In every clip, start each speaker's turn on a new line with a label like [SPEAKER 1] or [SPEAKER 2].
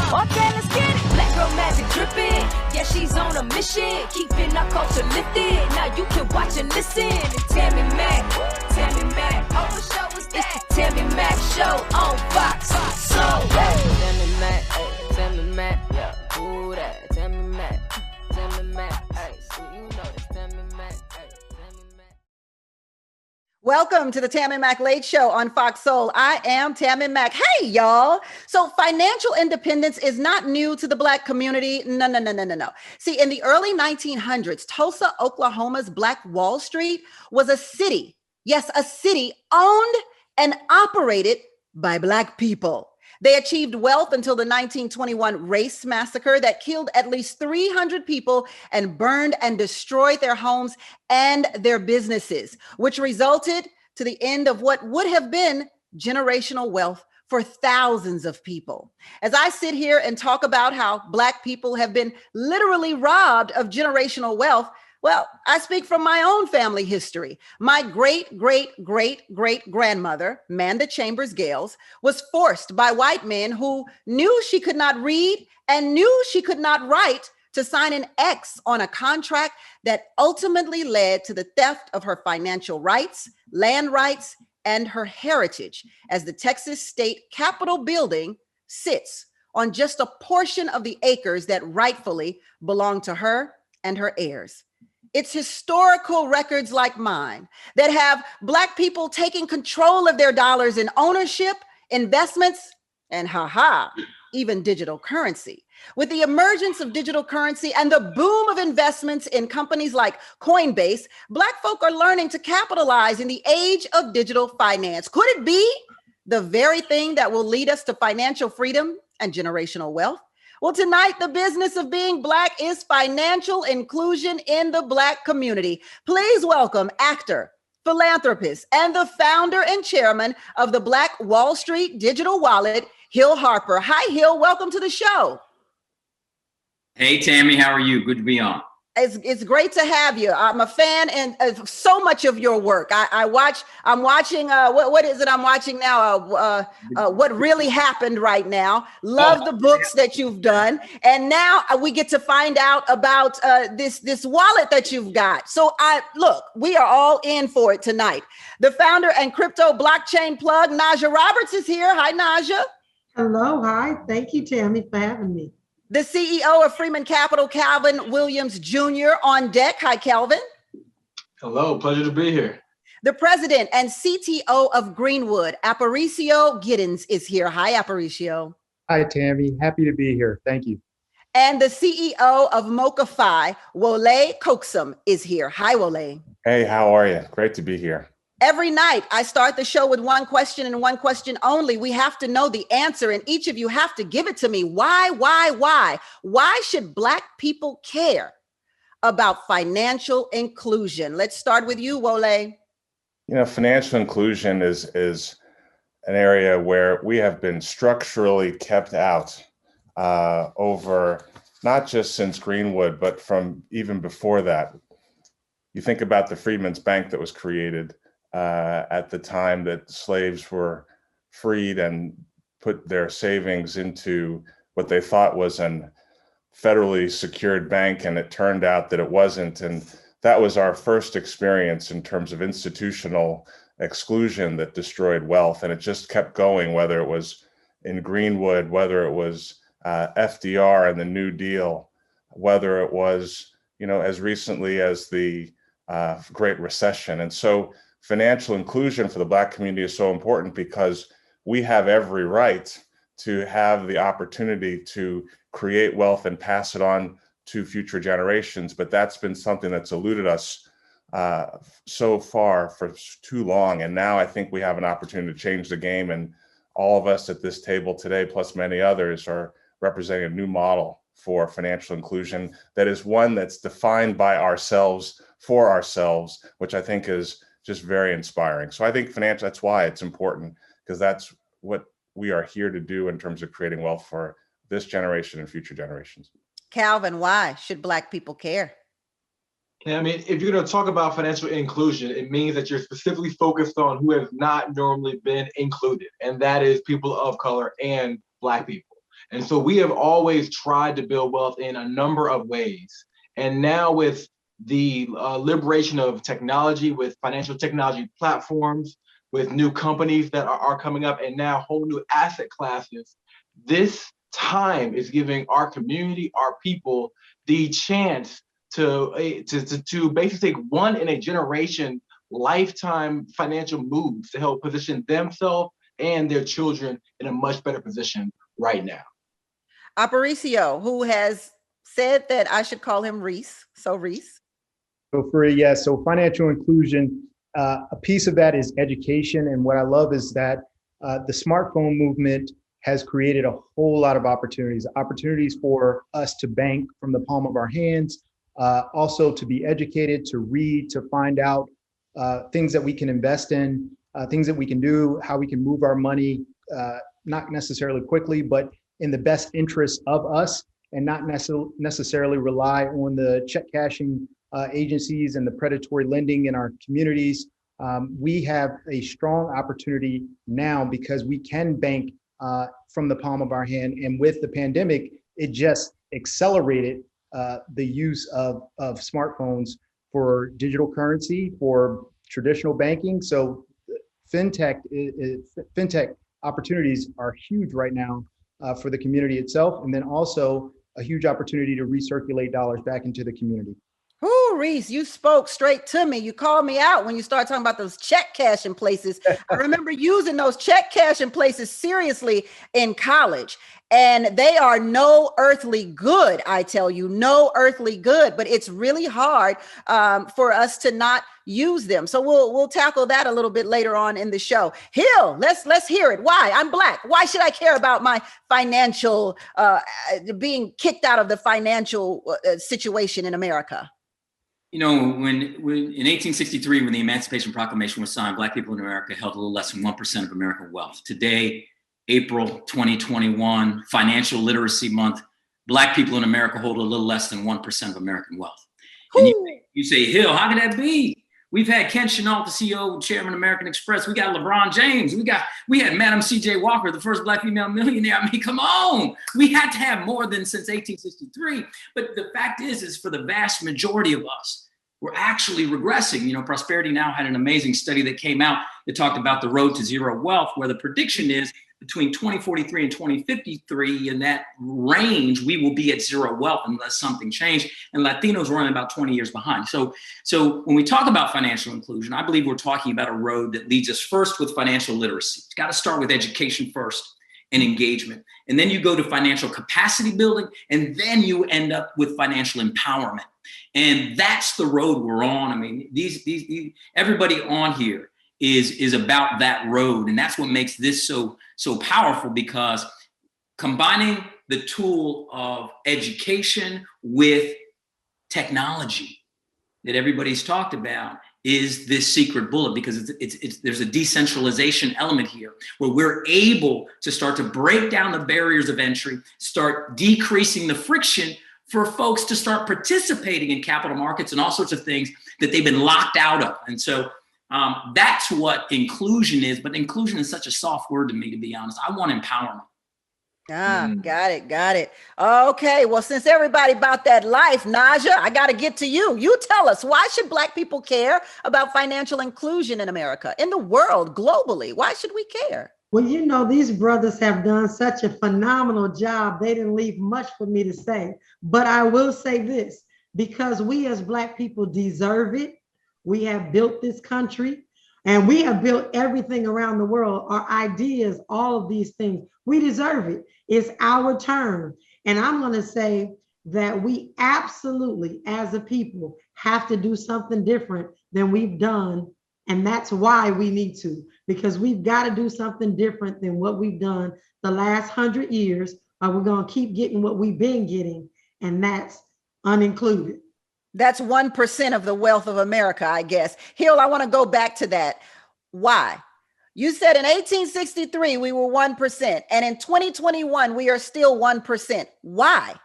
[SPEAKER 1] Okay, let's get it. Black girl magic dripping. Yeah, she's on a mission. Keeping our culture lifted. Now you can watch and listen. And Tammi Mac. Oh, what show was that? It's the Tammi Mac Show on Fox Soul. Tammi Mac, Tammi Mac, yeah. Ooh, that Tammi Mac, hey. So you know it's Tammi Mac, hey.
[SPEAKER 2] Welcome to the Tammi Mac Late Show on Fox Soul. I am Tammi Mac. Hey, y'all. So financial independence is not new to the Black community. No. See, in the early 1900s, Tulsa, Oklahoma's Black Wall Street was a city. Yes, a city owned and operated by Black people. They achieved wealth until the 1921 race massacre that killed at least 300 people and burned and destroyed their homes and their businesses, which resulted to the end of what would have been generational wealth for thousands of people. As I sit here and talk about how Black people have been literally robbed of generational wealth, well, I speak from my own family history. My great-great-great-great-grandmother, Manda Chambers Gales, was forced by white men who knew she could not read and knew she could not write to sign an X on a contract that ultimately led to the theft of her financial rights, land rights, and her heritage, as the Texas State Capitol building sits on just a portion of the acres that rightfully belong to her and her heirs. It's historical records like mine that have Black people taking control of their dollars in ownership, investments, and even digital currency. With the emergence of digital currency and the boom of investments in companies like Coinbase, Black folk are learning to capitalize in the age of digital finance. Could it be the very thing that will lead us to financial freedom and generational wealth? Well, tonight, the business of being Black is financial inclusion in the Black community. Please welcome actor, philanthropist, and the founder and chairman of the Black Wall Street Digital Wallet, Hill Harper. Hi, Hill. Welcome to the show.
[SPEAKER 3] Hey, Tammi. How are you? Good to be on.
[SPEAKER 2] It's great to have you. I'm a fan and so much of your work. I'm watching, what is it I'm watching now? What Really Happened right now. Love the books that you've done. And now we get to find out about this wallet that you've got. So we are all in for it tonight. The founder and crypto blockchain plug, Najah Roberts, is here. Hi, Najah.
[SPEAKER 4] Hello. Hi. Thank you, Tammi, for having me.
[SPEAKER 2] The CEO of Freeman Capital, Calvin Williams Jr. on deck. Hi, Calvin.
[SPEAKER 5] Hello, pleasure to be here.
[SPEAKER 2] The president and CTO of Greenwood, Aparicio Griddins, is here. Hi, Aparicio.
[SPEAKER 6] Hi, Tammi. Happy to be here. Thank you.
[SPEAKER 2] And the CEO of MokaFi, Wole Coaxum, is here. Hi, Wole.
[SPEAKER 7] Hey, how are you? Great to be here.
[SPEAKER 2] Every night, I start the show with one question and one question only. We have to know the answer, and each of you have to give it to me. Why? Why should Black people care about financial inclusion? Let's start with you, Wole.
[SPEAKER 7] You know, financial inclusion is an area where we have been structurally kept out over not just since Greenwood, but from even before that. You think about the Freedmen's Bank that was created at the time that slaves were freed and put their savings into what they thought was an federally secured bank, and it turned out that it wasn't. And that was our first experience in terms of institutional exclusion that destroyed wealth. And it just kept going, whether it was in Greenwood, whether it was FDR and the New Deal, whether it was, as recently as the Great Recession. And so financial inclusion for the Black community is so important because we have every right to have the opportunity to create wealth and pass it on to future generations. But that's been something that's eluded us so far for too long. And now I think we have an opportunity to change the game. And all of us at this table today, plus many others, are representing a new model for financial inclusion that is one that's defined by ourselves, for ourselves, which I think is just very inspiring. So I think that's why it's important, because that's what we are here to do in terms of creating wealth for this generation and future generations.
[SPEAKER 2] Calvin, why should Black people care?
[SPEAKER 5] Yeah, I mean, if you're going to talk about financial inclusion, it means that you're specifically focused on who have not normally been included, and that is people of color and Black people. And so we have always tried to build wealth in a number of ways. And now with the liberation of technology, with financial technology platforms, with new companies that are coming up, and now whole new asset classes, this time is giving our community, our people, the chance to basically take one in a generation lifetime financial moves to help position themselves and their children in a much better position right now.
[SPEAKER 2] Aparicio, who has said that I should call him Reese. So Reese.
[SPEAKER 6] So financial inclusion, a piece of that is education. And what I love is that the smartphone movement has created a whole lot of opportunities for us to bank from the palm of our hands, also to be educated, to read, to find out things that we can invest in, things that we can do, how we can move our money, not necessarily quickly, but in the best interest of us, and not necessarily rely on the check cashing agencies and the predatory lending in our communities. We have a strong opportunity now because we can bank from the palm of our hand. And with the pandemic, it just accelerated the use of smartphones for digital currency, for traditional banking. So fintech opportunities are huge right now for the community itself. And then also a huge opportunity to recirculate dollars back into the community.
[SPEAKER 2] Ooh, Reese, you spoke straight to me. You called me out when you started talking about those check cashing places. I remember using those check cashing places seriously in college, and they are no earthly good. I tell you, no earthly good, but it's really hard for us to not use them. So we'll tackle that a little bit later on in the show. Hill, let's hear it. Why? I'm Black. Why should I care about my financial being kicked out of the financial situation in America?
[SPEAKER 3] You know, when in 1863, when the Emancipation Proclamation was signed, Black people in America held a little less than 1% of American wealth. Today, April 2021, Financial Literacy Month, Black people in America hold a little less than 1% of American wealth. And you say, Hill, how can that be? We've had Ken Chenault, the CEO, chairman of American Express. We got LeBron James. We had Madam C.J. Walker, the first Black female millionaire. I mean, come on. We had to have more than since 1863. But the fact is for the vast majority of us, we're actually regressing. You know, Prosperity Now had an amazing study that came out that talked about the road to zero wealth, where the prediction is between 2043 and 2053, in that range, we will be at zero wealth unless something changed. And Latinos are running about 20 years behind. So when we talk about financial inclusion, I believe we're talking about a road that leads us first with financial literacy. It's got to start with education first and engagement. And then you go to financial capacity building, and then you end up with financial empowerment. And that's the road we're on. I mean, these everybody on here is about that road. And that's what makes this so powerful, because combining the tool of education with technology that everybody's talked about is this secret bullet, because there's a decentralization element here where we're able to start to break down the barriers of entry, start decreasing the friction for folks to start participating in capital markets and all sorts of things that they've been locked out of. And so that's what inclusion is. But inclusion is such a soft word to me, to be honest. I want empowerment.
[SPEAKER 2] Got it. Okay, well, since everybody about that life, Najah, I got to get to you. You tell us, why should Black people care about financial inclusion in America, in the world, globally? Why should we care?
[SPEAKER 4] Well, you know, these brothers have done such a phenomenal job. They didn't leave much for me to say, but I will say this, because we as Black people deserve it. We have built this country, and we have built everything around the world, our ideas, all of these things. We deserve it. It's our turn. And I'm going to say that we absolutely, as a people, have to do something different than we've done. And that's why we need to, because we've got to do something different than what we've done the last 100 years, or we're going to keep getting what we've been getting, and that's unincluded.
[SPEAKER 2] That's 1% of the wealth of America, I guess. Hill, I want to go back to that. Why? You said in 1863, we were 1%. And in 2021, we are still 1%. Why?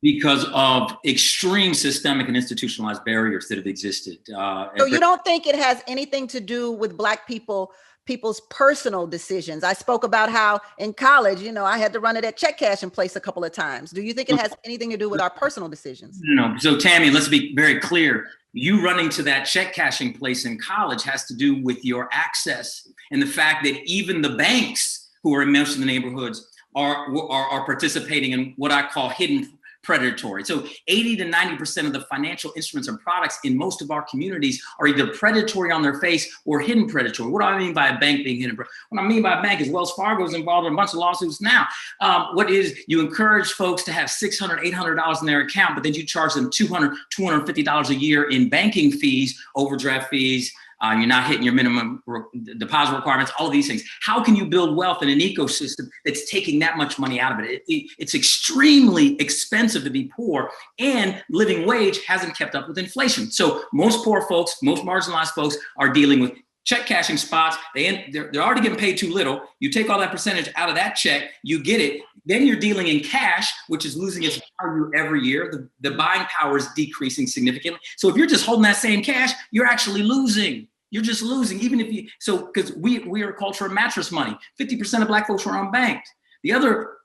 [SPEAKER 3] Because of extreme systemic and institutionalized barriers that have existed.
[SPEAKER 2] So you don't think it has anything to do with Black people people's personal decisions. I spoke about how in college, I had to run it at check cashing place a couple of times. Do you think it has anything to do with our personal decisions?
[SPEAKER 3] No. So Tammi, let's be very clear. You running to that check cashing place in college has to do with your access and the fact that even the banks who are in most of the neighborhoods are participating in what I call hidden predatory. So 80 to 90% of the financial instruments and products in most of our communities are either predatory on their face or hidden predatory. What do I mean by a bank being hidden? What I mean by a bank is Wells Fargo is involved in a bunch of lawsuits now. What is, you encourage folks to have $600, $800 in their account, but then you charge them $200, $250 a year in banking fees, overdraft fees. You're not hitting your minimum deposit requirements, all of these things. How can you build wealth in an ecosystem that's taking that much money out of it? It's extremely expensive to be poor, and living wage hasn't kept up with inflation. So most poor folks, most marginalized folks are dealing with check cashing spots. They're already getting paid too little. You take all that percentage out of that check, you get it. Then you're dealing in cash, which is losing its value every year. The buying power is decreasing significantly. So if you're just holding that same cash, you're actually losing. You're just losing, even if you, so, because we are a culture of mattress money. 50% of Black folks are unbanked. The other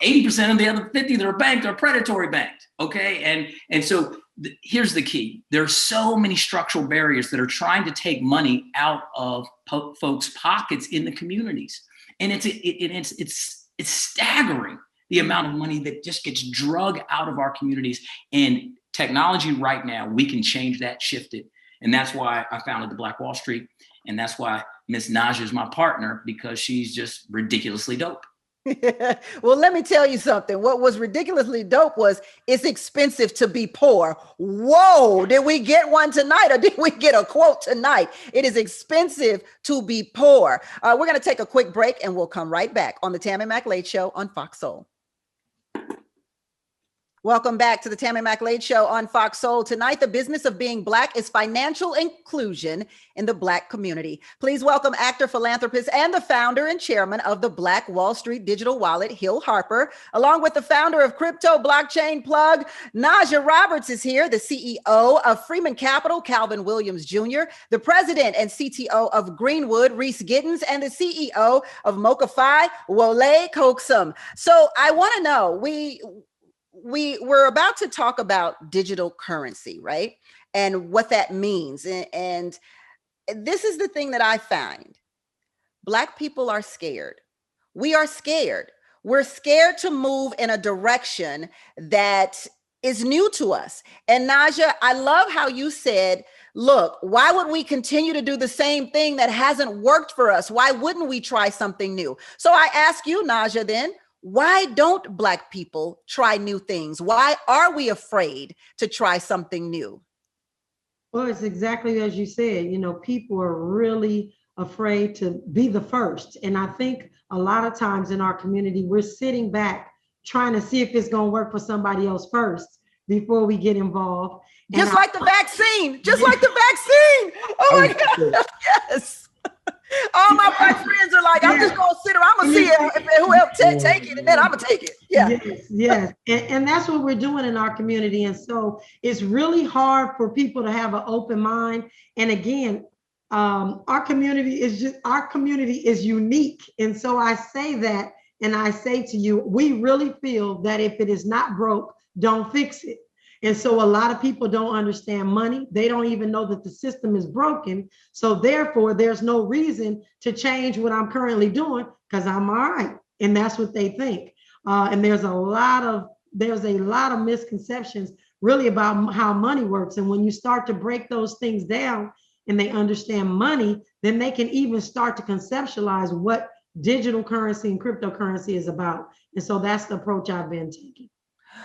[SPEAKER 3] 80% of the other 50 that are banked are predatory banked, okay? And so here's the key. There are so many structural barriers that are trying to take money out of folks' pockets in the communities. And it's staggering the amount of money that just gets drug out of our communities. And technology right now, we can change that, shift it. And that's why I founded the Black Wall Street. And that's why Miss Najah is my partner, because she's just ridiculously dope.
[SPEAKER 2] Well, let me tell you something. What was ridiculously dope was it's expensive to be poor. Whoa, did we get one tonight, or did we get a quote tonight? It is expensive to be poor. We're going to take a quick break and we'll come right back on the Tammi Mac Lade Show on Fox Soul. Welcome back to the Tammi Mac Lade Show on Fox Soul. Tonight, the business of being Black is financial inclusion in the Black community. Please welcome actor, philanthropist, and the founder and chairman of the Black Wall Street digital wallet, Hill Harper, along with the founder of Crypto Blockchain Plug. Najah Roberts is here, the CEO of Freeman Capital, Calvin Williams Jr., the president and CTO of Greenwood, Reese, and the CEO of MokaFi, Wole Coaxum. So I want to know, we're about to talk about digital currency, right? And what that means. And this is the thing that I find. Black people are scared. We are scared. We're scared to move in a direction that is new to us. And Najah, I love how you said, look, why would we continue to do the same thing that hasn't worked for us? Why wouldn't we try something new? So I ask you, Najah, then, why don't Black people try new things? Why are we afraid to try something new?
[SPEAKER 4] Well, it's exactly as you said, people are really afraid to be the first. And I think a lot of times in our community, we're sitting back trying to see if it's going to work for somebody else first before we get involved.
[SPEAKER 2] Just like the vaccine, Oh my God, yes. All my Black friends are like, I'm just going to sit around, I'm going to see if whoever take it, and then I'm going to take it. Yeah.
[SPEAKER 4] Yes. And that's what we're doing in our community. And so it's really hard for people to have an open mind. And again, our community is unique. And so I say that, and I say to you, we really feel that if it is not broke, don't fix it. And so a lot of people don't understand money. They don't even know that the system is broken. So therefore, there's no reason to change what I'm currently doing because I'm all right. And that's what they think. And there's a lot of misconceptions really about how money works. And when you start to break those things down and they understand money, then they can even start to conceptualize what digital currency and cryptocurrency is about. And so that's the approach I've been taking.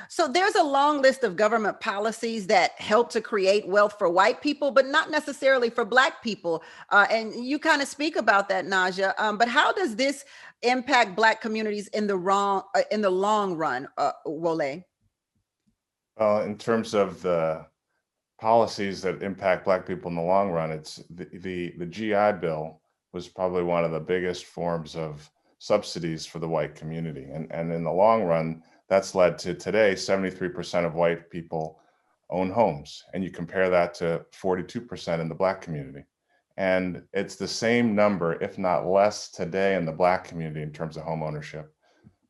[SPEAKER 2] So there's a long list of government policies that help to create wealth for white people, but not necessarily for Black people. And you kind of speak about that, Najah. But how does this impact Black communities in the long run, Wole?
[SPEAKER 7] Well, in terms of the policies that impact Black people in the long run, it's the GI Bill was probably one of the biggest forms of subsidies for the white community. And in the long run, that's led to today, 73% of white people own homes. And you compare that to 42% in the Black community. And it's the same number, if not less, today in the Black community in terms of home ownership.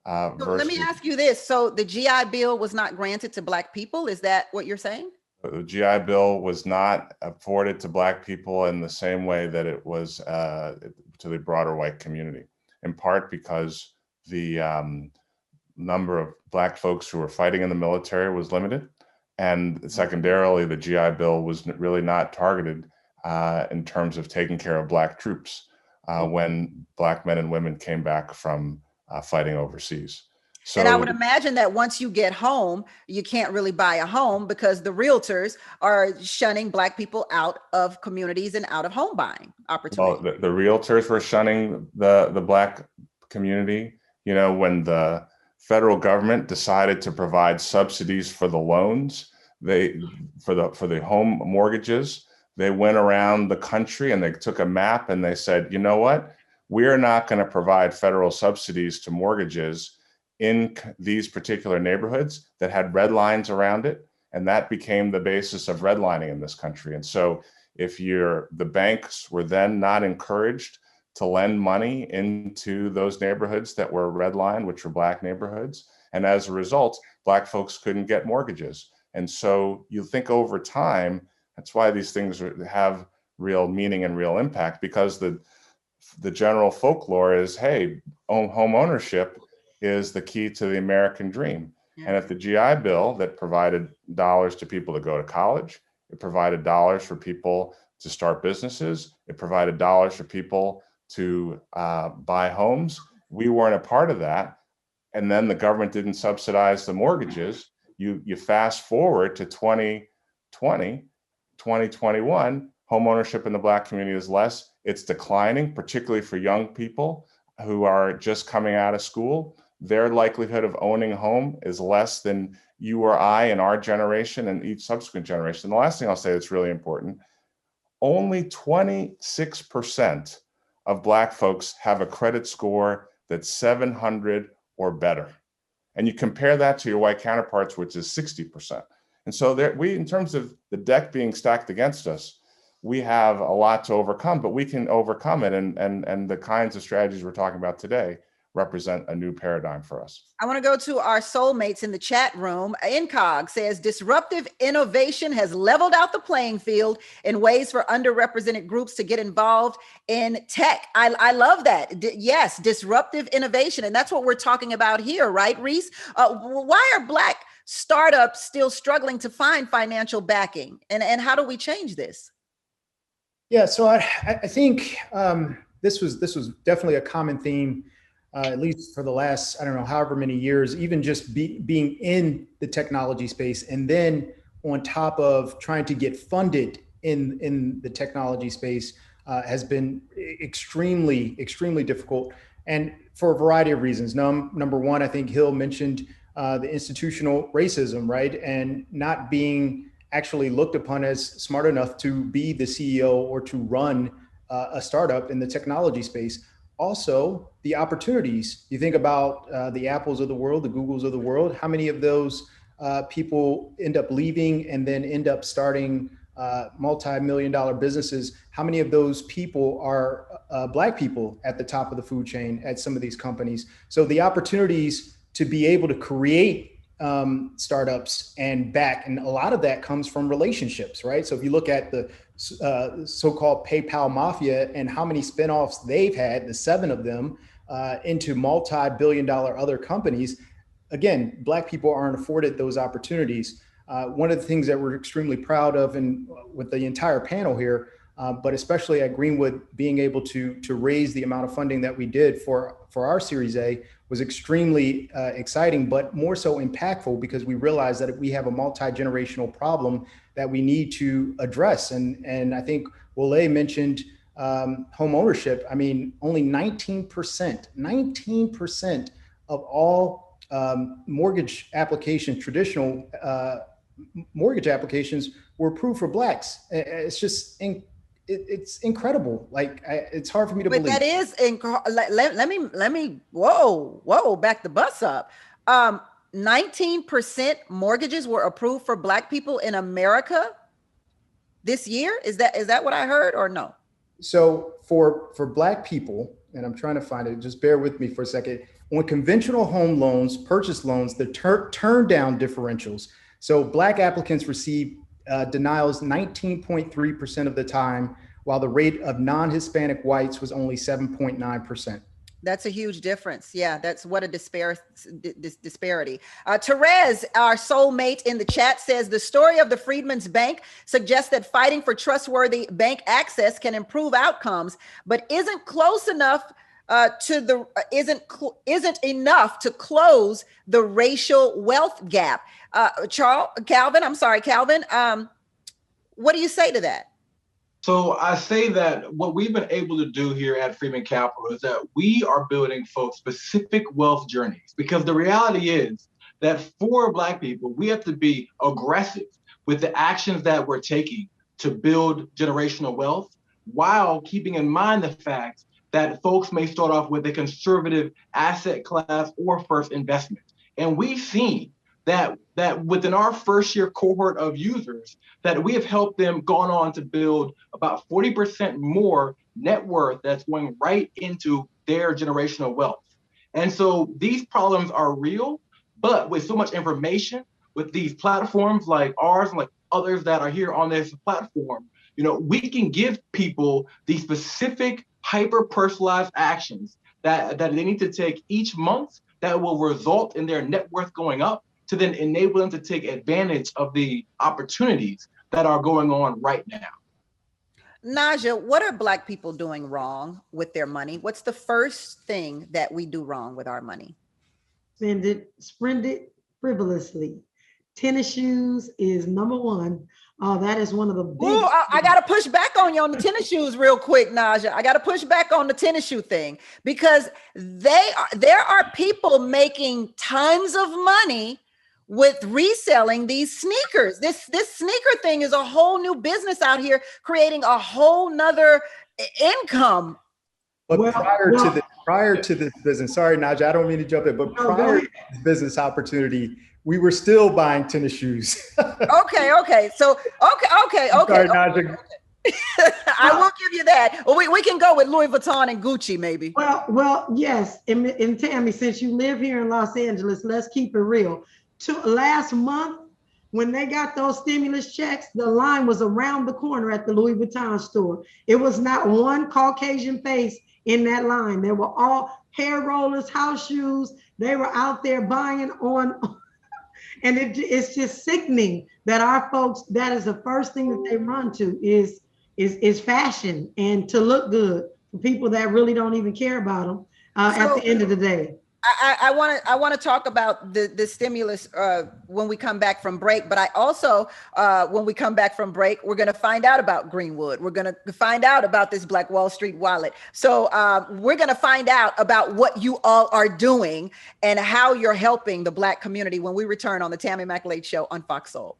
[SPEAKER 2] So let me ask you this. So the GI Bill was not granted to Black people. Is that what you're saying?
[SPEAKER 7] The GI Bill was not afforded to Black people in the same way that it was to the broader white community, in part because the number of Black folks who were fighting in the military was limited. And secondarily, the GI Bill was really not targeted in terms of taking care of Black troops when Black men and women came back from fighting overseas. So,
[SPEAKER 2] and I would imagine that once you get home, you can't really buy a home because the realtors are shunning Black people out of communities and out of home buying opportunities.
[SPEAKER 7] Well, the realtors were shunning the Black community. You know, when the federal government decided to provide subsidies for the loans, for the home mortgages, they went around the country and they took a map and they said, you know what, we're not going to provide federal subsidies to mortgages in these particular neighborhoods that had red lines around it. And that became the basis of redlining in this country. And so if the banks were then not encouraged to lend money into those neighborhoods that were redlined, which were Black neighborhoods. And as a result, Black folks couldn't get mortgages. And so you think over time, that's why these things have real meaning and real impact, because the general folklore is, hey, home ownership is the key to the American dream. Yeah. And if the GI Bill that provided dollars to people to go to college, it provided dollars for people to start businesses, it provided dollars for people to buy homes. We weren't a part of that. And then the government didn't subsidize the mortgages. You fast forward to 2020, 2021, home ownership in the Black community is less. It's declining, particularly for young people who are just coming out of school. Their likelihood of owning a home is less than you or I in our generation and each subsequent generation. The last thing I'll say that's really important, only 26% of Black folks have a credit score that's 700 or better. And you compare that to your white counterparts, which is 60%. And so in terms of the deck being stacked against us, we have a lot to overcome, but we can overcome it. And the kinds of strategies we're talking about today represent a new paradigm for us.
[SPEAKER 2] I want to go to our soulmates in the chat room. Incog says, disruptive innovation has leveled out the playing field in ways for underrepresented groups to get involved in tech. I love that. Yes, disruptive innovation. And that's what we're talking about here, right, Reese? Why are Black startups still struggling to find financial backing? And how do we change this?
[SPEAKER 6] Yeah, so I think this was definitely a common theme, at least for the last, I don't know, however many years, even just being in the technology space. And then on top of trying to get funded in the technology space has been extremely, extremely difficult. And for a variety of reasons. Number one, I think Hill mentioned the institutional racism, right? And not being actually looked upon as smart enough to be the CEO or to run a startup in the technology space. Also, the opportunities. You think about the Apples of the world, the Googles of the world, how many of those people end up leaving and then end up starting multi-million-dollar businesses? How many of those people are Black people at the top of the food chain at some of these companies? So the opportunities to be able to create startups and back, and a lot of that comes from relationships, right? So if you look at the so-called PayPal mafia and how many spinoffs they've had, the 7 of them, into multi-billion-dollar other companies, again, Black people aren't afforded those opportunities. One of the things that we're extremely proud of, and with the entire panel here, but especially at Greenwood, being able to raise the amount of funding that we did for our Series A was extremely exciting, but more so impactful, because we realized that we have a multi-generational problem that we need to address. And I think Wole mentioned home ownership. I mean, only 19% of all mortgage applications, traditional mortgage applications, were approved for Blacks. It's just it's incredible. Like it's hard for me to believe.
[SPEAKER 2] That is let me whoa back the bus up. 19% mortgages were approved for Black people in America this year. Is that what I heard or no?
[SPEAKER 6] So for Black people, and I'm trying to find it, just bear with me for a second. On conventional home loans, purchase loans, the turn down differentials. So Black applicants receive denials 19.3% of the time, while the rate of non-Hispanic whites was only 7.9%.
[SPEAKER 2] That's a huge difference. Yeah, that's what a disparity. Therese, our soulmate in the chat, says the story of the Freedmen's Bank suggests that fighting for trustworthy bank access can improve outcomes, but isn't close enough isn't enough to close the racial wealth gap. Calvin, what do you say to that?
[SPEAKER 5] So I say that what we've been able to do here at Freeman Capital is that we are building folks specific wealth journeys, because the reality is that for Black people, we have to be aggressive with the actions that we're taking to build generational wealth, while keeping in mind the fact that folks may start off with a conservative asset class or first investment. And we've seen that within our first year cohort of users, that we have helped them gone on to build about 40% more net worth that's going right into their generational wealth. And so these problems are real, but with so much information, with these platforms like ours and like others that are here on this platform, we can give people these specific hyper-personalized actions that they need to take each month that will result in their net worth going up, to then enable them to take advantage of the opportunities that are going on right now.
[SPEAKER 2] Najah, what are Black people doing wrong with their money? What's the first thing that we do wrong with our money?
[SPEAKER 4] Spend it frivolously. Tennis shoes is number one. That is one of the big.
[SPEAKER 2] Ooh, I got to push back on you on the tennis shoes real quick, Najah. I got to push back on the tennis shoe thing, because there are people making tons of money with reselling these sneakers. This sneaker thing is a whole new business out here, creating a whole nother income.
[SPEAKER 6] But prior to this business, sorry, Najah, I don't mean to jump in, but prior to this business opportunity, we were still buying tennis shoes.
[SPEAKER 2] Okay. So, okay.
[SPEAKER 6] Sorry, Najah.
[SPEAKER 2] I will give you that. Well, we can go with Louis Vuitton and Gucci, maybe.
[SPEAKER 4] Well, yes. And Tammy, since you live here in Los Angeles, let's keep it real. Last month, when they got those stimulus checks, the line was around the corner at the Louis Vuitton store. It was not one Caucasian face in that line. They were all hair rollers, house shoes. They were out there buying on, and it's just sickening that our folks, that is the first thing that they run to is fashion and to look good for people that really don't even care about them at the end of the day.
[SPEAKER 2] I want to talk about the stimulus when we come back from break, but I also when we come back from break, we're going to find out about Greenwood. We're going to find out about this Black Wall Street wallet. So we're going to find out about what you all are doing and how you're helping the Black community when we return on the Tammi McLeod Show on Fox Soul.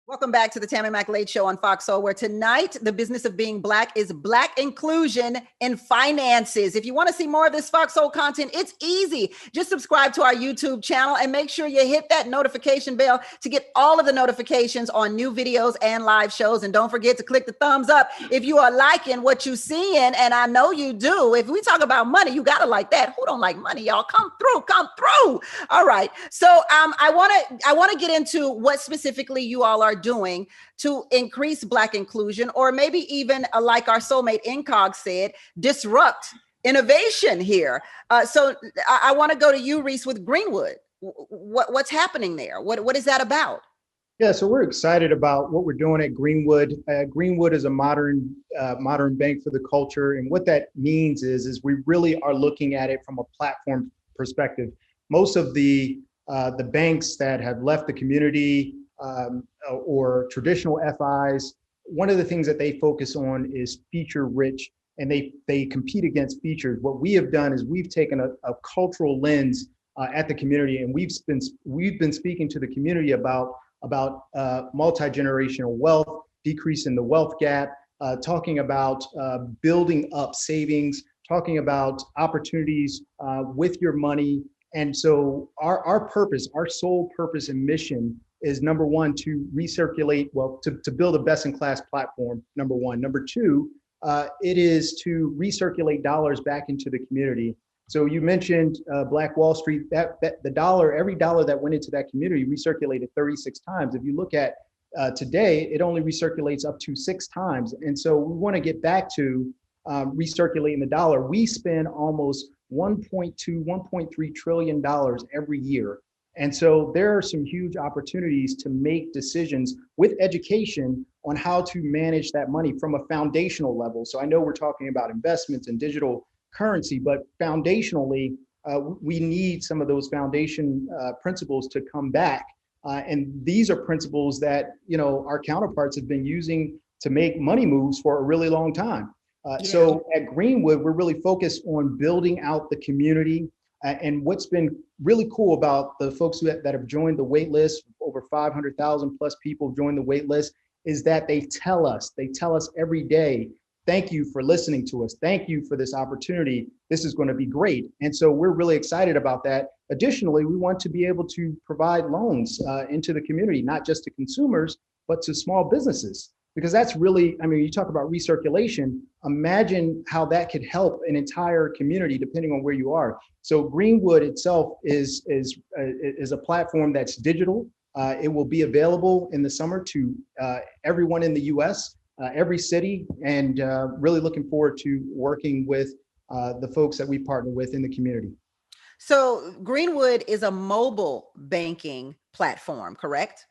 [SPEAKER 2] Welcome back to the Tammi McLeod Show on Fox Soul, where tonight the business of being Black is Black inclusion in finances. If you want to see more of this Fox Soul content, it's easy. Just subscribe to our YouTube channel and make sure you hit that notification bell to get all of the notifications on new videos and live shows. And don't forget to click the thumbs up if you are liking what you're seeing, and I know you do. If we talk about money, you got to like that. Who don't like money, y'all? Come through. All right. So I want to get into what specifically you all are doing to increase Black inclusion, or maybe even like our soulmate Incog said, disrupt innovation here. So I want to go to you, Reese, with Greenwood. What's happening there? What is that about?
[SPEAKER 6] Yeah, so we're excited about what we're doing at Greenwood. Greenwood is a modern bank for the culture, and what that means is we really are looking at it from a platform perspective. Most of the banks that have left the community or traditional FIs, one of the things that they focus on is feature rich, and they compete against features. What we have done is we've taken a cultural lens at the community, and we've been speaking to the community about multi-generational wealth, decreasing the wealth gap, talking about building up savings, talking about opportunities with your money. And so our purpose, our sole purpose and mission is, number one, to recirculate, to build a best-in-class platform, number one. Number two, it is to recirculate dollars back into the community. So you mentioned Black Wall Street, that the dollar, every dollar that went into that community recirculated 36 times. If you look at today, it only recirculates up to 6 times. And so we want to get back to recirculating the dollar. We spend almost $1.3 trillion every year. And so there are some huge opportunities to make decisions with education on how to manage that money from a foundational level. So I know we're talking about investments and digital currency, but foundationally, we need some of those foundation principles to come back. And these are principles that, our counterparts have been using to make money moves for a really long time. So at Greenwood, we're really focused on building out the community. And what's been really cool about the folks that have joined the wait list, over 500,000 plus people joined the wait list, is that they tell us every day, thank you for listening to us. Thank you for this opportunity. This is going to be great. And so we're really excited about that. Additionally, we want to be able to provide loans into the community, not just to consumers, but to small businesses. Because that's really, you talk about recirculation, imagine how that could help an entire community depending on where you are. So Greenwood itself is a platform that's digital. It will be available in the summer to everyone in the US, every city, and really looking forward to working with the folks that we partner with in the community.
[SPEAKER 2] So Greenwood is a mobile banking platform, correct?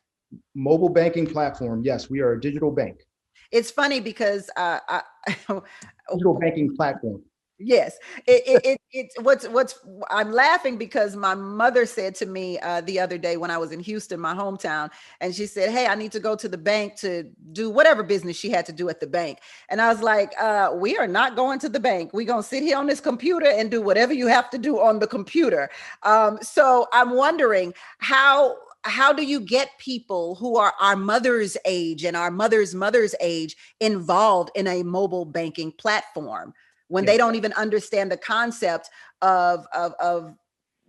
[SPEAKER 6] Mobile banking platform. Yes, we are a digital bank.
[SPEAKER 2] It's funny because
[SPEAKER 6] digital banking platform.
[SPEAKER 2] Yes, what's I'm laughing because my mother said to me the other day when I was in Houston, my hometown, and she said, "Hey, I need to go to the bank to do whatever business she had to do at the bank." And I was like, "We are not going to the bank. We're gonna sit here on this computer and do whatever you have to do on the computer." So I'm wondering how do you get people who are our mother's age and our mother's age involved in a mobile banking platform when they don't even understand the concept of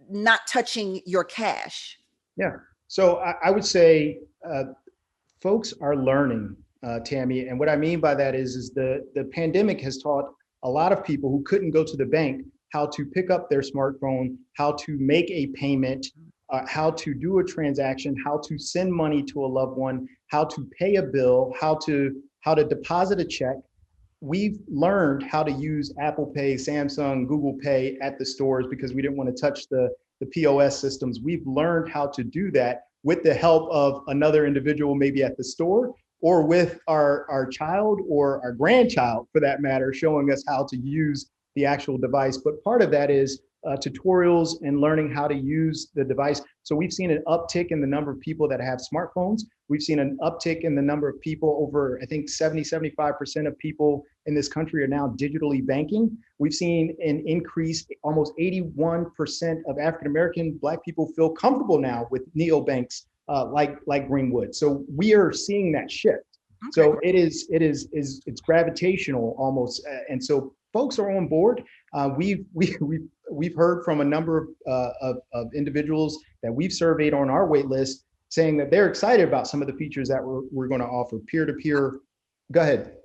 [SPEAKER 2] not touching your cash?
[SPEAKER 6] Yeah. So I would say folks are learning, Tammy. And what I mean by that is the pandemic has taught a lot of people who couldn't go to the bank how to pick up their smartphone, how to make a payment, how to do a transaction, how to send money to a loved one, how to pay a bill, how to deposit a check. We've learned how to use Apple Pay, Samsung, Google Pay at the stores because we didn't want to touch the POS systems. We've learned how to do that with the help of another individual, maybe at the store, or with our child or our grandchild, for that matter, showing us how to use the actual device. But part of that is tutorials and learning how to use the device. So we've seen an uptick in the number of people that have smartphones. We've seen an uptick in the number of people, over, I think 75% of people in this country are now digitally banking. We've seen an increase, almost 81% of African-American Black people feel comfortable now with neobanks like Greenwood. So we are seeing that shift. Okay. So it's gravitational almost. And so folks are on board. We've heard from a number of individuals that we've surveyed on our wait list saying that they're excited about some of the features that we're going to offer. Peer-to-peer. Go ahead.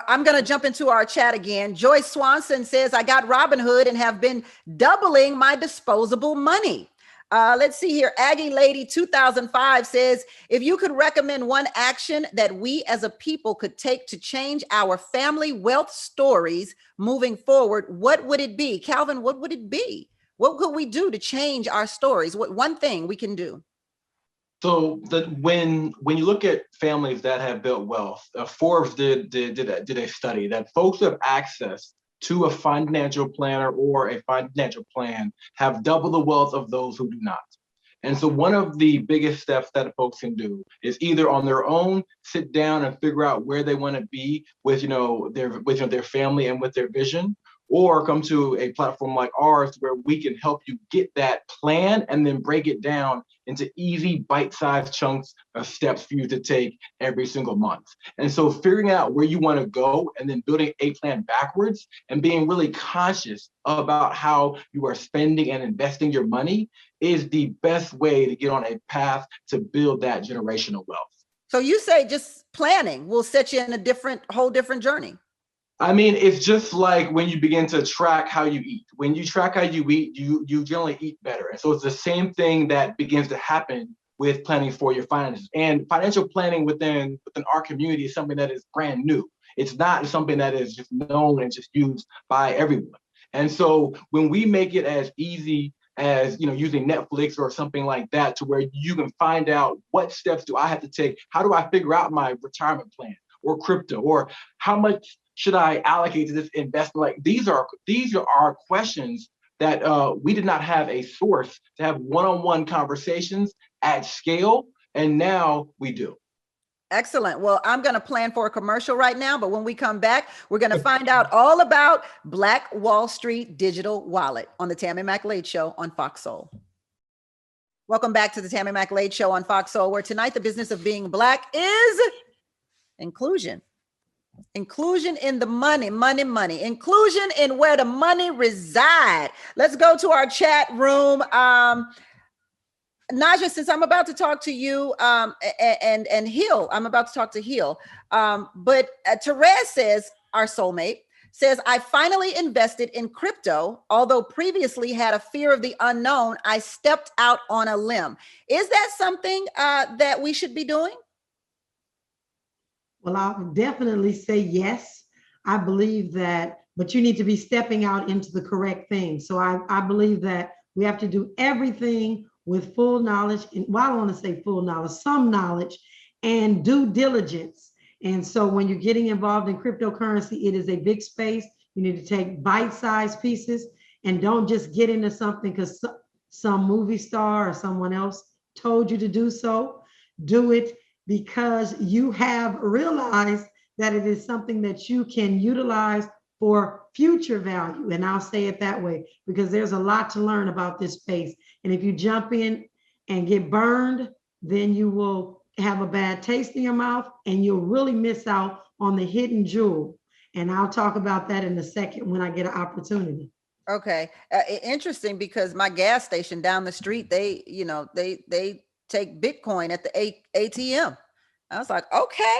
[SPEAKER 2] I'm going to jump into our chat again. Joyce Swanson says, "I got Robinhood and have been doubling my disposable money." Let's see here. Aggie Lady 2005 says, "If you could recommend one action that we as a people could take to change our family wealth stories moving forward, what would it be?" Calvin, what would it be? What could we do to change our stories? What one thing we can do?
[SPEAKER 5] So when you look at families that have built wealth, Forbes did a study that folks who have access to a financial planner or a financial plan have double the wealth of those who do not. And so one of the biggest steps that folks can do is either on their own sit down and figure out where they want to be with their family and with their vision, or come to a platform like ours where we can help you get that plan and then break it down into easy bite-sized chunks of steps for you to take every single month. And so figuring out where you want to go and then building a plan backwards and being really conscious about how you are spending and investing your money is the best way to get on a path to build that generational wealth.
[SPEAKER 2] So you say just planning will set you in a whole different journey.
[SPEAKER 5] I mean, it's just like when you begin to track how you eat. When you track how you eat, you generally eat better. And so it's the same thing that begins to happen with planning for your finances. And financial planning within our community is something that is brand new. It's not something that is just known and just used by everyone. And so when we make it as easy as, you know, using Netflix or something like that, to where you can find out what steps do I have to take? How do I figure out my retirement plan or crypto, or how much should I allocate to this investment? Like these are our questions that we did not have a source to have one-on-one conversations at scale, and now we do.
[SPEAKER 2] Excellent. Well, I'm going to plan for a commercial right now, but when we come back, we're going to find out all about Black Wall Street Digital Wallet on the Tammi McLade Show on Fox Soul. Welcome back to the Tammi McLade Show on Fox Soul, where tonight the business of being Black is inclusion. Inclusion in the money. Inclusion in where the money reside. Let's go to our chat room. Najah, since I'm about to talk to you, and Hill, I'm about to talk to Hill. But Therese says, our soulmate, says, I finally invested in crypto, although previously had a fear of the unknown. I stepped out on a limb. Is that something that we should be doing?
[SPEAKER 4] Well, I'll definitely say yes. I believe that, but you need to be stepping out into the correct thing. So I believe that we have to do everything with full knowledge, and well, I don't want to say full knowledge, some knowledge and due diligence. And so when you're getting involved in cryptocurrency, it is a big space. You need to take bite-sized pieces and don't just get into something because some movie star or someone else told you to do so. Do it because you have realized that it is something that you can utilize for future value. And I'll say it that way because there's a lot to learn about this space. And if you jump in and get burned, then you will have a bad taste in your mouth and you'll really miss out on the hidden jewel. And I'll talk about that in a second when I get an opportunity.
[SPEAKER 2] Okay. Interesting, because my gas station down the street, they take Bitcoin at the ATM. I was like, okay,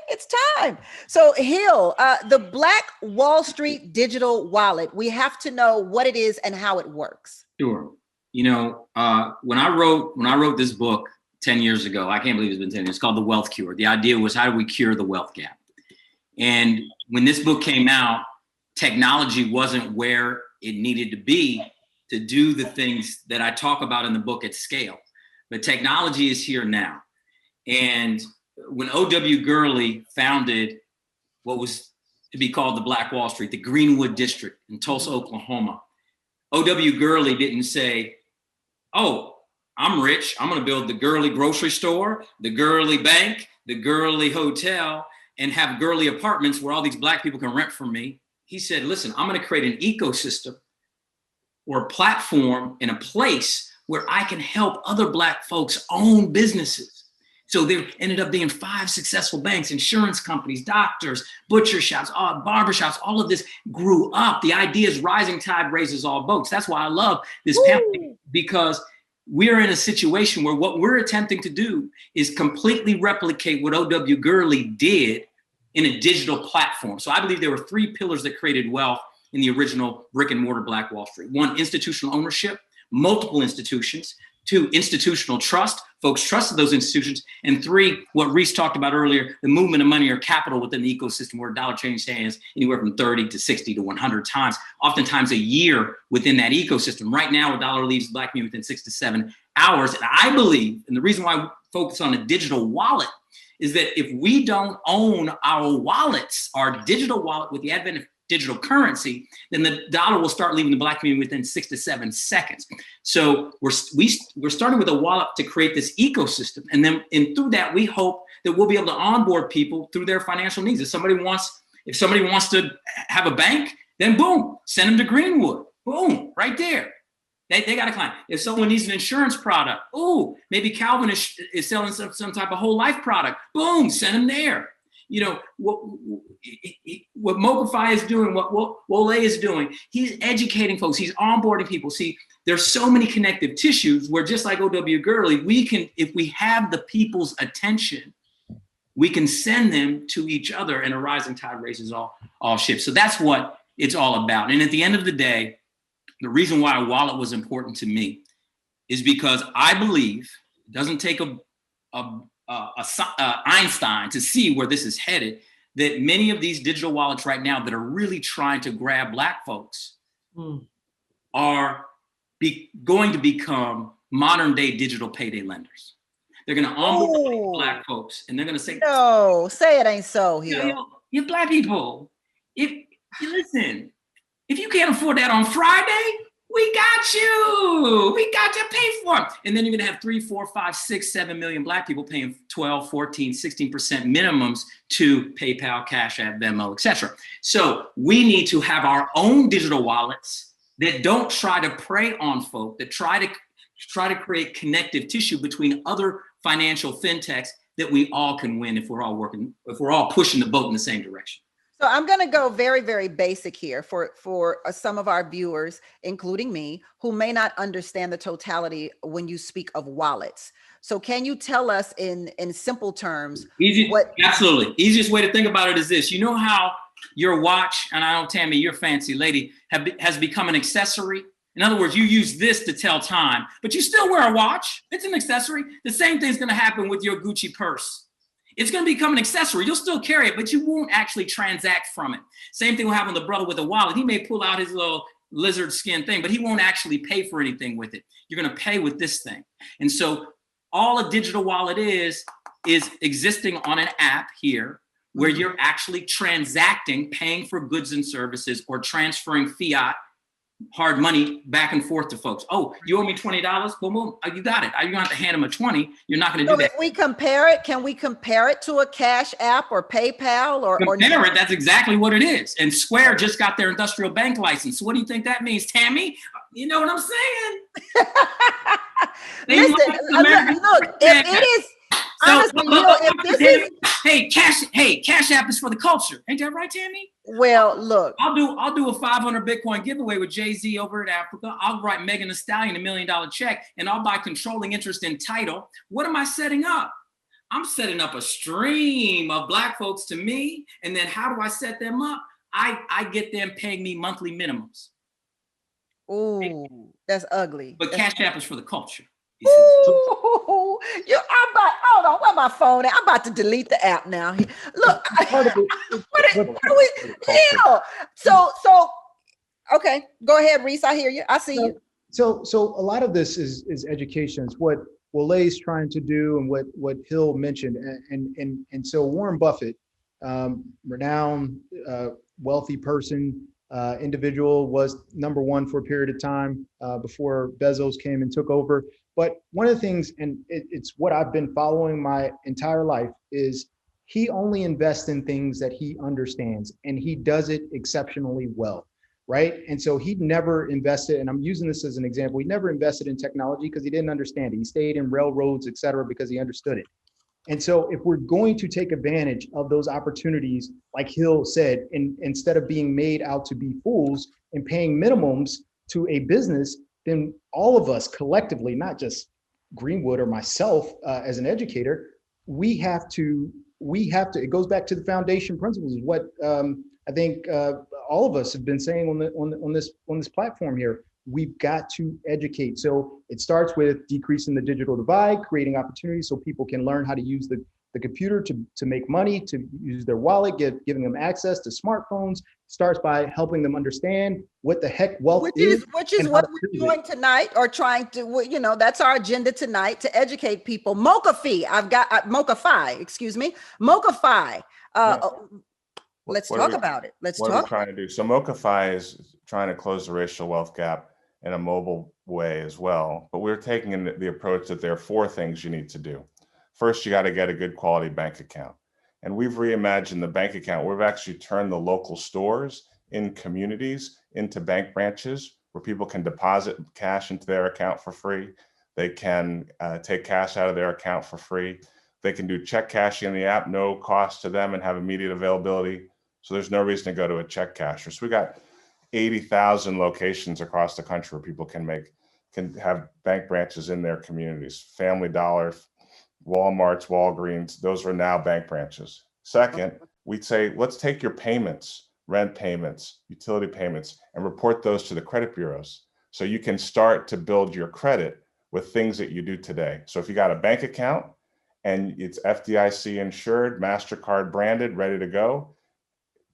[SPEAKER 2] it's time. So Hill, the Black Wall Street Digital Wallet, we have to know what it is and how it works.
[SPEAKER 3] Sure. You know, when I wrote this book 10 years ago, I can't believe it's been 10 years, it's called The Wealth Cure. The idea was, how do we cure the wealth gap? And when this book came out, technology wasn't where it needed to be to do the things that I talk about in the book at scale. But technology is here now. And when O.W. Gurley founded what was to be called the Black Wall Street, the Greenwood District in Tulsa, Oklahoma, O.W. Gurley didn't say, oh, I'm rich, I'm gonna build the Gurley grocery store, the Gurley bank, the Gurley hotel, and have Gurley apartments where all these Black people can rent from me. He said, listen, I'm gonna create an ecosystem or a platform and a place where I can help other Black folks own businesses. So there ended up being 5 successful banks, insurance companies, doctors, butcher shops, barbershops. All of this grew up. The idea is rising tide raises all boats. That's why I love this pamphlet, because we're in a situation where what we're attempting to do is completely replicate what O.W. Gurley did in a digital platform. So I believe there were 3 pillars that created wealth in the original brick and mortar Black Wall Street. 1, institutional ownership, multiple institutions. 2, institutional trust. Folks trusted those institutions. And 3, what Reese talked about earlier, the movement of money or capital within the ecosystem, where a dollar changes hands anywhere from 30 to 60 to 100 times, oftentimes a year within that ecosystem. Right now, a dollar leaves Black community within 6 to 7 hours. And I believe, and the reason why we focus on a digital wallet is that if we don't own our wallets, our digital wallet with the advent of digital currency, then the dollar will start leaving the Black community within 6 to 7 seconds. So we're starting with a wallet to create this ecosystem. And then through that, we hope that we'll be able to onboard people through their financial needs. If somebody wants to have a bank, then boom, send them to Greenwood. Boom, right there. They got a client. If someone needs an insurance product, oh, maybe Calvin is selling some type of whole life product. Boom, send them there. You know, what MokaFi is doing, what Wole is doing, he's educating folks, he's onboarding people. See, there's so many connective tissues where, just like O.W. Gurley, we can, if we have the people's attention, we can send them to each other, and a rising tide raises all ships. So that's what it's all about. And at the end of the day, the reason why a wallet was important to me is because I believe it doesn't take a Einstein to see where this is headed, that many of these digital wallets right now that are really trying to grab Black folks are going to become modern day digital payday lenders. They're going to onboard Black folks, and they're going to say,
[SPEAKER 2] "No, say it ain't so here.
[SPEAKER 3] You Black people, if you listen, if you can't afford that on Friday, we got you. We got you paid for it." And then you're going to have 3, 4, 5, 6, 7 million Black people paying 12, 14, 16% minimums to PayPal, Cash App, Venmo, etc. So we need to have our own digital wallets that don't try to prey on folk, that try to create connective tissue between other financial fintechs that we all can win if we're all pushing the boat in the same direction.
[SPEAKER 2] So I'm going to go very, very basic here for some of our viewers, including me, who may not understand the totality when you speak of wallets. So can you tell us in simple terms?
[SPEAKER 3] Absolutely. Easiest way to think about it is this. You know how your watch, and I know, Tammi, you're a fancy lady, has become an accessory? In other words, you use this to tell time, but you still wear a watch. It's an accessory. The same thing's going to happen with your Gucci purse. It's going to become an accessory. You'll still carry it, but you won't actually transact from it. Same thing will happen with the brother with a wallet. He may pull out his little lizard skin thing, but he won't actually pay for anything with it. You're going to pay with this thing. And so all a digital wallet is existing on an app here where you're actually transacting, paying for goods and services, or transferring fiat hard money back and forth to folks. Oh, you owe me $20? Boom, boom. Oh, you got it. You don't have to hand them a 20. You're not going to do that.
[SPEAKER 2] If we compare it, can we compare it to a Cash App or PayPal or
[SPEAKER 3] compare it? That's exactly what it is. And Square just got their industrial bank license. So what do you think that means, Tammi? You know what I'm saying?
[SPEAKER 2] Listen, look, if it is honestly, if this is
[SPEAKER 3] Cash App is for the culture. Ain't that right, Tammi?
[SPEAKER 2] Well, look,
[SPEAKER 3] I'll do a 500 Bitcoin giveaway with Jay-Z over in Africa. I'll write Megan Thee Stallion $1 million check, and I'll buy controlling interest in title. What am I setting up? I'm setting up a stream of Black folks to me, and then how do I set them up? I get them paying me monthly minimums.
[SPEAKER 2] Ooh, that's ugly.
[SPEAKER 3] But Cash App is for the culture.
[SPEAKER 2] Ooh, hold on, where my phone at? I'm about to delete the app now. Look, so okay, go ahead, Reese. I hear you. I see you.
[SPEAKER 6] So a lot of this is education. It's what Wole's trying to do, and what Hill mentioned, and so Warren Buffett, renowned, wealthy person, individual, was number one for a period of time before Bezos came and took over. But one of the things, and it's what I've been following my entire life, is he only invests in things that he understands, and he does it exceptionally well, right? And so he never invested, and I'm using this as an example, he never invested in technology because he didn't understand it. He stayed in railroads, et cetera, because he understood it. And so if we're going to take advantage of those opportunities, like Hill said, instead of being made out to be fools and paying minimums to a business, then all of us collectively, not just Greenwood or myself as an educator, we have to, it goes back to the foundation principles, is what I think all of us have been saying on this platform here. We've got to educate. So it starts with decreasing the digital divide, creating opportunities so people can learn how to use the computer to make money, to use their wallet, giving them access to smartphones. Starts by helping them understand what the heck wealth is.
[SPEAKER 2] Which is what we're doing tonight, or trying to, that's our agenda tonight, to educate people. MokaFi, MokaFi, excuse me, MokaFi. Let's talk about it.
[SPEAKER 7] What are we trying to do? So MokaFi is trying to close the racial wealth gap in a mobile way as well. But we're taking the approach that there are 4 things you need to do. First, you got to get a good quality bank account. And we've reimagined the bank account. We've actually turned the local stores in communities into bank branches where people can deposit cash into their account for free. They can take cash out of their account for free. They can do check cashing in the app, no cost to them, and have immediate availability. So there's no reason to go to a check casher. So we got 80,000 locations across the country where people can have bank branches in their communities. Family Dollar, Walmarts, Walgreens, those are now bank branches. Second, we'd say, let's take your payments, rent payments, utility payments, and report those to the credit bureaus. So you can start to build your credit with things that you do today. So if you got a bank account and it's FDIC insured, MasterCard branded, ready to go.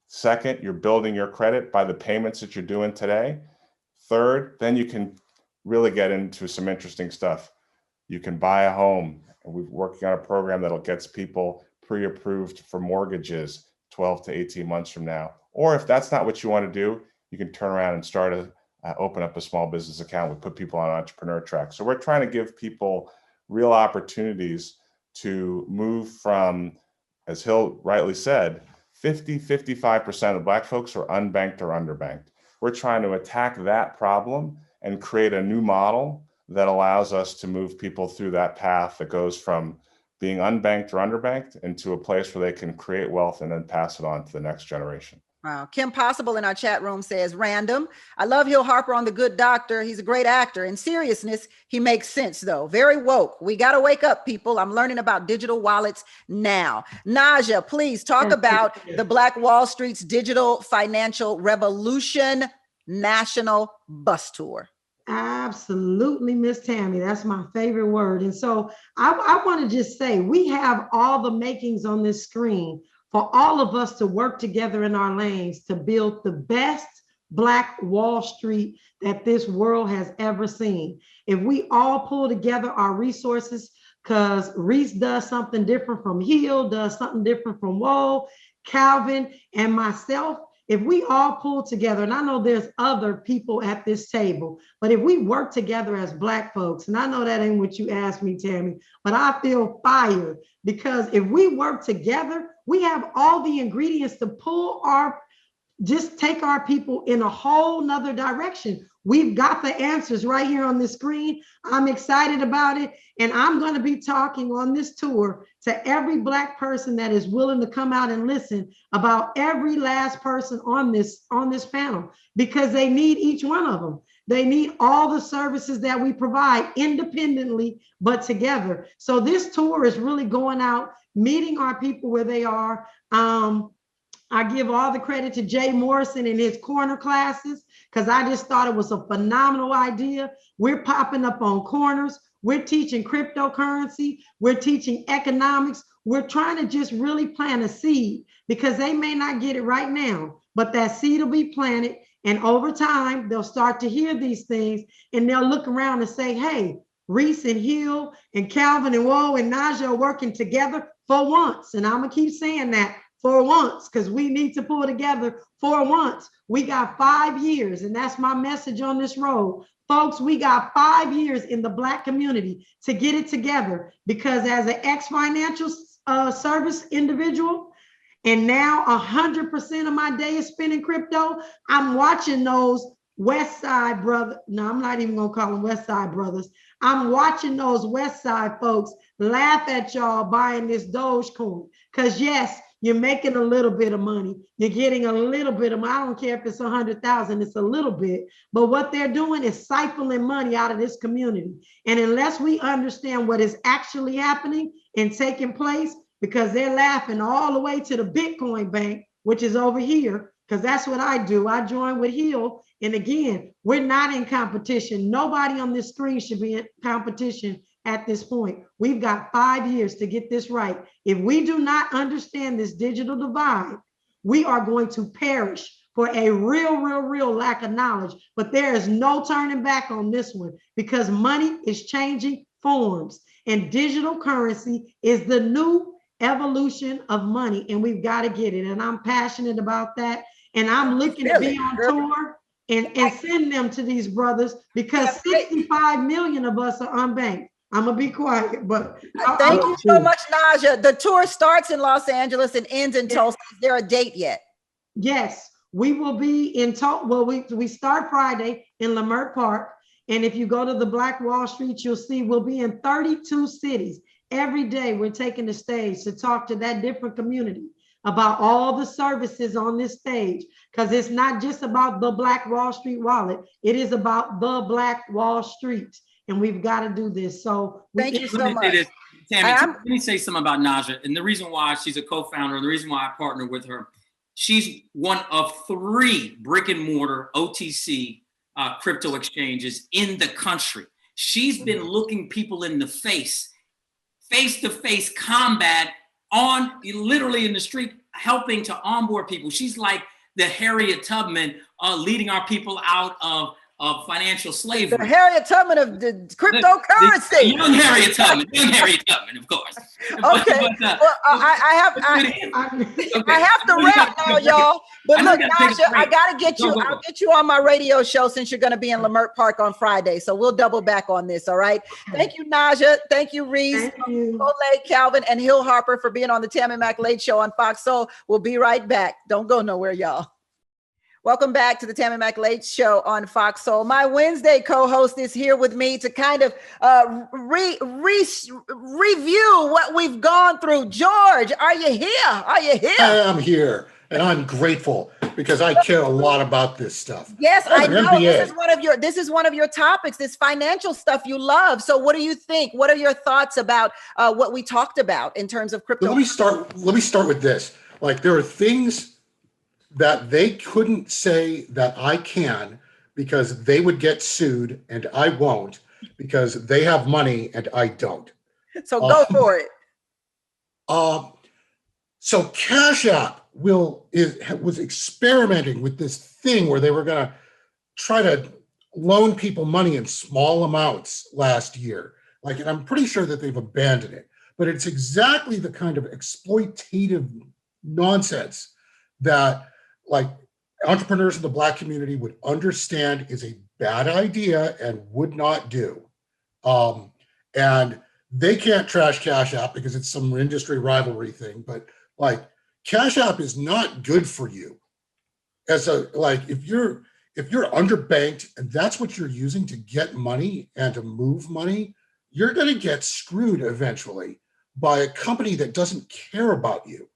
[SPEAKER 7] Second, you're building your credit by the payments that you're doing today. Third, then you can really get into some interesting stuff. You can buy a home, and we're working on a program that'll get people pre-approved for mortgages 12 to 18 months from now. Or if that's not what you want to do, you can turn around and start open up a small business account. We put people on entrepreneur track. So we're trying to give people real opportunities to move from, as Hill rightly said, 55% of Black folks are unbanked or underbanked. We're trying to attack that problem and create a new model that allows us to move people through that path that goes from being unbanked or underbanked into a place where they can create wealth and then pass it on to the next generation.
[SPEAKER 2] Wow. Kim Possible in our chat room says, random. I love Hill Harper on The Good Doctor. He's a great actor. In seriousness, he makes sense, though. Very woke. We got to wake up, people. I'm learning about digital wallets now. Najah, please talk about the Black Wall Street's Digital Financial Revolution National Bus Tour.
[SPEAKER 4] Absolutely, Miss Tammi. That's my favorite word. And so I want to just say, we have all the makings on this screen for all of us to work together in our lanes to build the best Black Wall Street that this world has ever seen. If we all pull together our resources, because Reese does something different from Hill, does something different from Wole, Calvin, and myself, if we all pull together, and I know there's other people at this table, but if we work together as Black folks, and I know that ain't what you asked me, Tammi, but I feel fired because if we work together, we have all the ingredients to just take our people in a whole nother direction. We've got the answers right here on the screen. I'm excited about it. And I'm going to be talking on this tour to every Black person that is willing to come out and listen about every last person on this panel, because they need each one of them. They need all the services that we provide independently, but together. So this tour is really going out, meeting our people where they are. I give all the credit to Jay Morrison and his corner classes, because I just thought it was a phenomenal idea. We're popping up on corners. We're teaching cryptocurrency. We're teaching economics. We're trying to just really plant a seed, because they may not get it right now, but that seed will be planted. And over time, they'll start to hear these things and they'll look around and say, hey, Reese and Hill and Calvin and Wole and Najah are working together for once. And I'm going to keep saying that, for once, because we need to pull together for once. We got 5 years, and that's my message on this road. Folks, we got 5 years in the Black community to get it together, because as an ex-financial service individual, and now 100% of my day is spent in crypto, I'm watching those West Side brothers. No, I'm not even going to call them West Side brothers. I'm watching those West Side folks laugh at y'all buying this Dogecoin, because yes, you're making a little bit of money. You're getting a little bit of money. I don't care if it's 100,000, it's a little bit. But what they're doing is siphoning money out of this community. And unless we understand what is actually happening and taking place, because they're laughing all the way to the Bitcoin bank, which is over here, because that's what I do. I join with Hill. And again, we're not in competition. Nobody on this screen should be in competition at this point. We've got 5 years to get this right. If we do not understand this digital divide, we are going to perish for a real lack of knowledge. But there is no turning back on this one, because money is changing forms and digital currency is the new evolution of money, and we've got to get it. And I'm passionate about that. And I'm looking to be on tour and send them to these brothers, because 65 million of us are unbanked. I'm gonna be quiet, but
[SPEAKER 2] thank you so much, Najah. The tour starts in Los Angeles and ends in Tulsa. Is there a date yet?
[SPEAKER 4] Yes, we will be in Tulsa. Well, we start Friday in Leimert Park, and if you go to the Black Wall Street, you'll see we'll be in 32 cities. Every day we're taking the stage to talk to that different community about all the services on this stage, because it's not just about the Black Wall Street wallet. It is about the Black Wall Street. And we've got to do this. So
[SPEAKER 2] thank you so much.
[SPEAKER 3] Tammi, let me say something about Najah. And the reason why she's a co-founder, and the reason why I partner with her, she's one of 3 brick and mortar OTC crypto exchanges in the country. She's been looking people in the face-to-face combat literally in the street, helping to onboard people. She's like the Harriet Tubman leading our people out of financial slavery.
[SPEAKER 2] The Harriet Tubman of the cryptocurrency.
[SPEAKER 3] Young Harriet Tubman, of course.
[SPEAKER 2] Okay. I have to wrap now, y'all. But look, Najah, I gotta get you. I'll get you on my radio show since you're going to be in Leimert Park on Friday. So we'll double back on this. All right. Thank you, Najah. Thank you, Reese, Wole, Calvin, and Hill Harper for being on the Tammi Mac Late Show on Fox Soul. We'll be right back. Don't go nowhere, y'all. Welcome back to the Tammi Mac Late Show on Fox Soul. My Wednesday co-host is here with me to kind of review what we've gone through. George, are you here? Are you here?
[SPEAKER 8] I am here, and I'm grateful because I care a lot about this stuff.
[SPEAKER 2] Yes, I know. This is one of your topics, this financial stuff you love. So what do you think? What are your thoughts about what we talked about in terms of crypto?
[SPEAKER 8] Let me start with this. Like, there are things that they couldn't say that I can because they would get sued and I won't because they have money and I don't.
[SPEAKER 2] So go for it.
[SPEAKER 8] So Cash App was experimenting with this thing where they were going to try to loan people money in small amounts last year. Like, and I'm pretty sure that they've abandoned it, but it's exactly the kind of exploitative nonsense that, like, entrepreneurs in the Black community would understand is a bad idea and would not do. And they can't trash Cash App because it's some industry rivalry thing, but like, Cash App is not good for you. If you're underbanked and that's what you're using to get money and to move money, you're going to get screwed eventually by a company that doesn't care about you.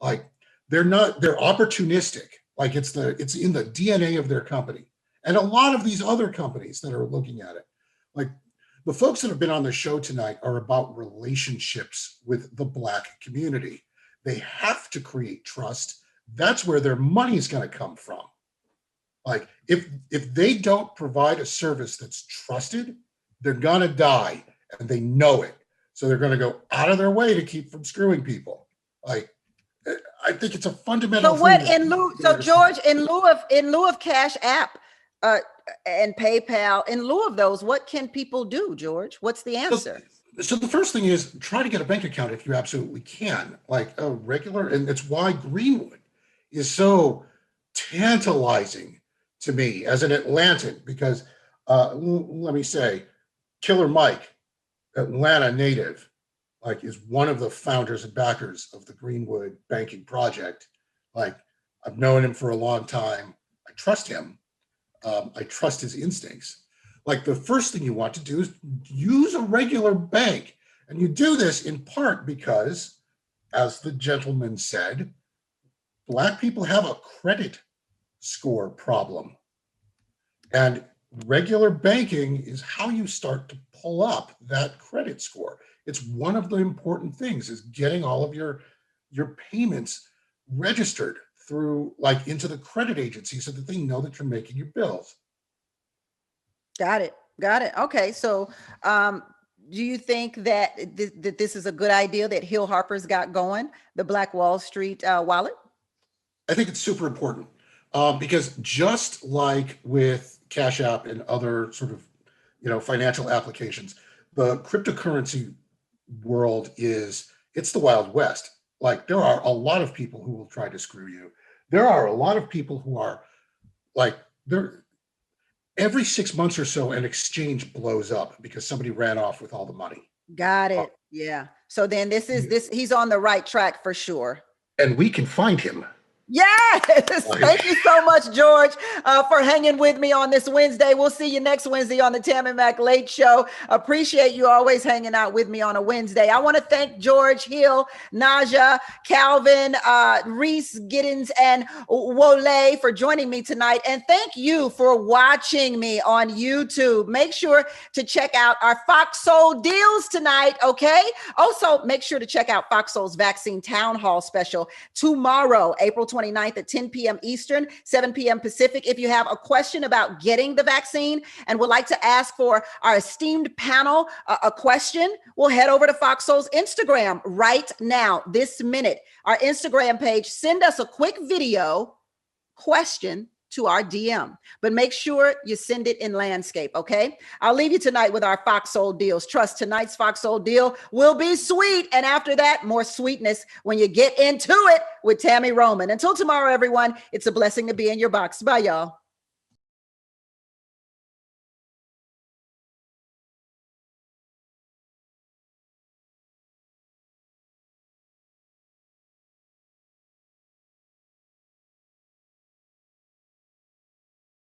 [SPEAKER 8] Like, they're opportunistic. Like, it's in the DNA of their company. And a lot of these other companies that are looking at it, like the folks that have been on the show tonight, are about relationships with the Black community. They have to create trust. That's where their money is going to come from. Like, if they don't provide a service that's trusted, they're going to die, and they know it. So they're going to go out of their way to keep from screwing people. Like, I think it's a fundamental.
[SPEAKER 2] So George, in lieu of Cash App and PayPal, in lieu of those, what can people do, George? What's the answer?
[SPEAKER 8] So the first thing is try to get a bank account if you absolutely can, like a regular, and it's why Greenwood is so tantalizing to me as an Atlantan, because let me say, Killer Mike, Atlanta native, like, is one of the founders and backers of the Greenwood banking project. Like, I've known him for a long time. I trust him. I trust his instincts. Like, the first thing you want to do is use a regular bank. And you do this in part because, as the gentleman said, Black people have a credit score problem. And regular banking is how you start to pull up that credit score. It's one of the important things, is getting all of your payments registered through, like, into the credit agency so that they know that you're making your bills.
[SPEAKER 2] Got it. Okay. So do you think that this is a good idea that Hill Harper's got going, the Black Wall Street wallet?
[SPEAKER 8] I think it's super important because just like with Cash App and other sort of, financial applications, the cryptocurrency world it's the Wild West. Like, there are a lot of people who will try to screw you. There are a lot of people who are like, every 6 months or so, an exchange blows up because somebody ran off with all the money.
[SPEAKER 2] Got it. Yeah. So then he's on the right track for sure.
[SPEAKER 8] And we can find him.
[SPEAKER 2] Yes. Thank you so much, George, for hanging with me on this Wednesday. We'll see you next Wednesday on the Tammi Mac Late Show. Appreciate you always hanging out with me on a Wednesday. I want to thank George, Hill, Najah, Calvin, Reese, Griddins, and Wole for joining me tonight. And thank you for watching me on YouTube. Make sure to check out our Foxhole deals tonight, okay? Also, make sure to check out Foxhole's Vaccine Town Hall special tomorrow, April 29th at 10 p.m. Eastern, 7 p.m. Pacific. If you have a question about getting the vaccine and would like to ask for our esteemed panel a question, we'll head over to Foxhole's Instagram right now, this minute. Our Instagram page, send us a quick video question to our DM, but make sure you send it in landscape, okay? I'll leave you tonight with our Foxhole deals. Trust, tonight's Foxhole deal will be sweet, and after that, more sweetness when you get into it with Tammi Roman. Until tomorrow, everyone, it's a blessing to be in your box. Bye, y'all.